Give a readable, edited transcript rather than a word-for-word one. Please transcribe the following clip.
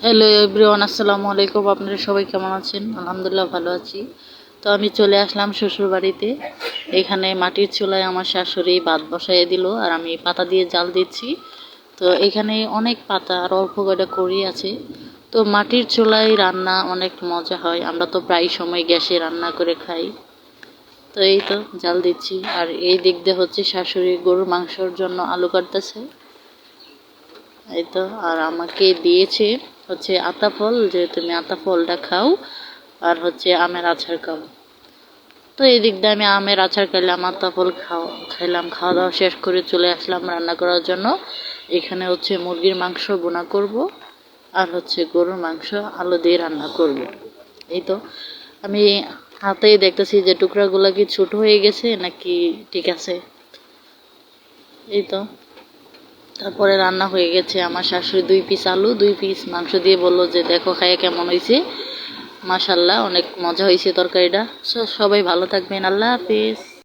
Hello everyone, আসসালামু আলাইকুম। আপনারা সবাই কেমন আছেন? আলহামদুলিল্লাহ ভালো আছি। তো আমি চলে আসলাম শ্বশুর বাড়িতে। এখানে মাটির চুলায় আমার শাশুড়ি ভাত বসাইয়ে দিল আর আমি পাতা দিয়ে জাল দিচ্ছি। তো এখানে অনেক পাতা আর অল্প কয়টা কড়ি আছে। তো মাটির চুলায় রান্না অনেক মজা হয়। আমরা তো প্রায় সময় গ্যাসে রান্না করে খাই। তো এই তো জাল দিচ্ছি আর এই দিক দিয়ে হচ্ছে শাশুড়ি গরুর মাংসর জন্য আলু কাটতেছে। এই তো আর আমাকে দিয়েছে হচ্ছে আতা ফল, যে তুমি আতা ফলটা খাও আর হচ্ছে আমের আচার খাও। তো এই দিক দিয়ে আমি আমের আচার খাইলাম, আতা ফল খাইলাম। খাওয়া দাওয়া শেষ করে চলে আসলাম রান্না করার জন্য। এখানে হচ্ছে মুরগির মাংস বোনা করব আর হচ্ছে গরুর মাংস আলু দিয়ে রান্না করব। এই তো আমি হাতেই দেখতেছি যে টুকরাগুলো কি ছোট হয়ে গেছে নাকি ঠিক আছে। এই তো তারপরে রান্না হয়ে গেছে। আমার শাশুড়ি 2 পিস আলু 2 পিস মাংস দিয়ে বললো যে দেখো খাইয়ে কেমন হয়েছে। মাশাল্লাহ অনেক মজা হয়েছে তরকারিটা। সবাই ভালো থাকবেন, আল্লাহ হাফিজ।